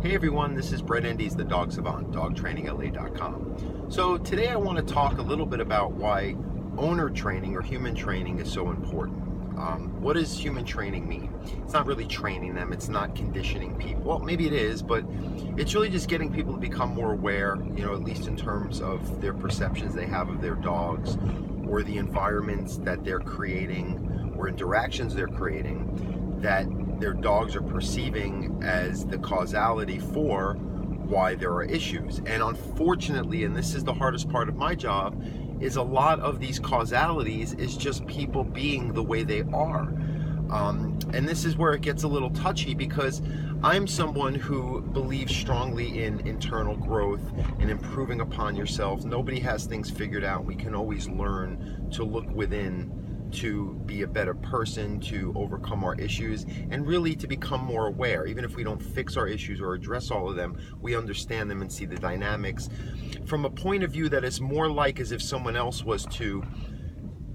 Hey everyone, this is Brett Endies, the Dog Savant, dogtrainingla.com. So today I want to talk a little bit about why owner training or human training is so important. What does human training mean? It's not really training them, it's not conditioning people. Well, maybe it is, but it's really just getting people to become more aware, at least in terms of their perceptions they have of their dogs or the environments that they're creating or interactions they're creating that their dogs are perceiving as the causality for why there are issues. And unfortunately, and this is the hardest part of my job, is a lot of these causalities is just people being the way they are. And this is where it gets a little touchy, because I'm someone who believes strongly in internal growth and improving upon yourself. Nobody has things figured out. We can always learn to look within to be a better person, to overcome our issues, and really to become more aware. Even if we don't fix our issues or address all of them, we understand them and see the dynamics from a point of view that is more like as if someone else was to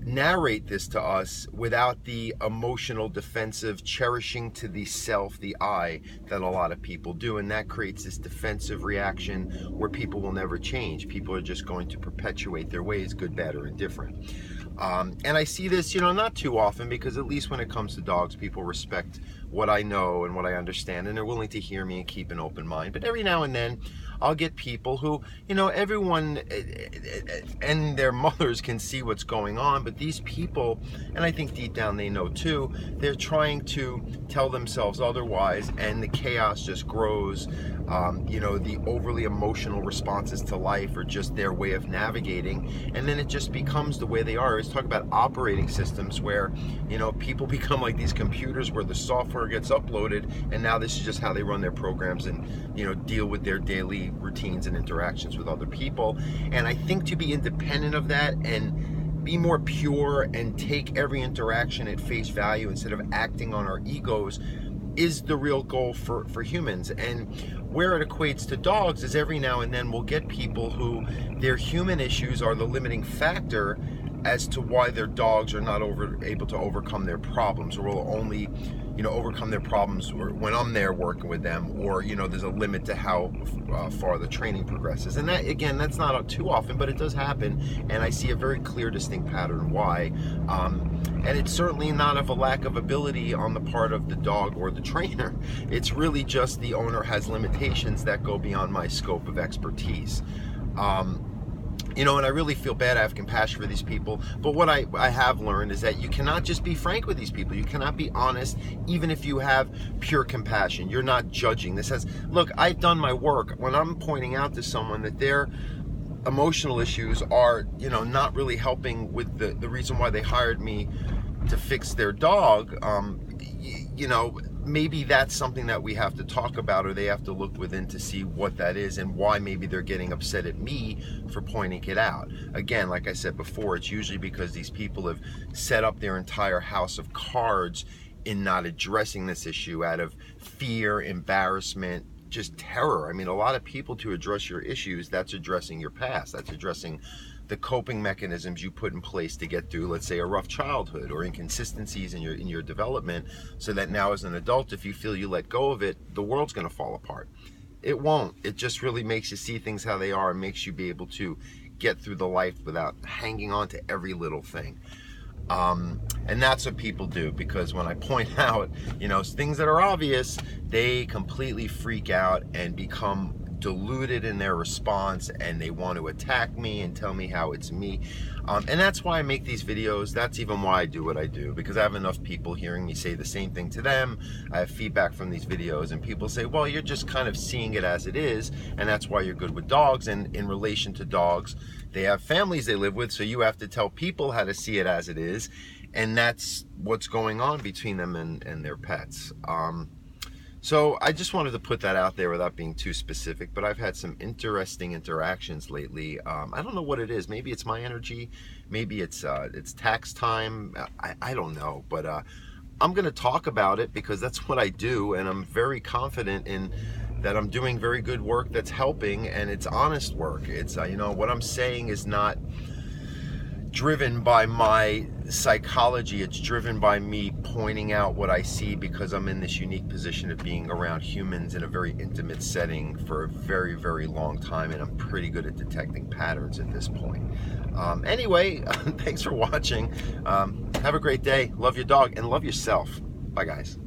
narrate this to us without the emotional, defensive, cherishing to the self, the I, that a lot of people do. And that creates this defensive reaction where people will never change. People are just going to perpetuate their ways, good, bad, or indifferent. And I see this, not too often, because at least when it comes to dogs, people respect what I know and what I understand, and they're willing to hear me and keep an open mind. But every now and then, I'll get people who, everyone and their mothers can see what's going on, but these people, and I think deep down they know too, they're trying to tell themselves otherwise, and the chaos just grows. The overly emotional responses to life are just their way of navigating, and then it just becomes the way they are. Let's talk about operating systems where, people become like these computers where the software gets uploaded, and now this is just how they run their programs and, deal with their daily routines and interactions with other people. And I think to be independent of that and be more pure and take every interaction at face value instead of acting on our egos is the real goal for humans. And where it equates to dogs is every now and then we'll get people who their human issues are the limiting factor as to why their dogs are not able to overcome their problems, or will only overcome their problems when I'm there working with them, or there's a limit to how far the training progresses. And that, again, that's not too often, but it does happen, and I see a very clear, distinct pattern why. And it's certainly not of a lack of ability on the part of the dog or the trainer. It's really just the owner has limitations that go beyond my scope of expertise. And I really feel bad. I have compassion for these people. But what I have learned is that you cannot just be frank with these people. You cannot be honest, even if you have pure compassion. You're not judging. Look, I've done my work. When I'm pointing out to someone that their emotional issues are, not really helping with the reason why they hired me to fix their dog, maybe that's something that we have to talk about, or they have to look within to see what that is and why maybe they're getting upset at me for pointing it out. Again, like I said before, it's usually because these people have set up their entire house of cards in not addressing this issue out of fear, embarrassment, just terror. I mean, a lot of people, to address your issues, that's addressing your past. That's addressing the coping mechanisms you put in place to get through, let's say, a rough childhood or inconsistencies in your development, so that now as an adult, if you feel you let go of it, the world's going to fall apart. It won't. It just really makes you see things how they are and makes you be able to get through the life without hanging on to every little thing. And that's what people do, because when I point out, things that are obvious, they completely freak out and become deluded in their response, and they want to attack me and tell me how it's me. And that's why I make these videos. That's even why I do what I do, because I have enough people hearing me say the same thing to them. I have feedback from these videos, and people say, well, you're just kind of seeing it as it is, and that's why you're good with dogs. And in relation to dogs, they have families they live with, so you have to tell people how to see it as it is, and that's what's going on between them and their pets. So I just wanted to put that out there without being too specific, but I've had some interesting interactions lately. I don't know what it is. Maybe it's my energy. Maybe it's tax time. I don't know, but I'm going to talk about it because that's what I do, and I'm very confident in that I'm doing very good work that's helping, and it's honest work. It's what I'm saying is not driven by my psychology. It's driven by me pointing out what I see, because I'm in this unique position of being around humans in a very intimate setting for a very, very long time, and I'm pretty good at detecting patterns at this point. Anyway, thanks for watching. Have a great day. Love your dog and love yourself. Bye, guys.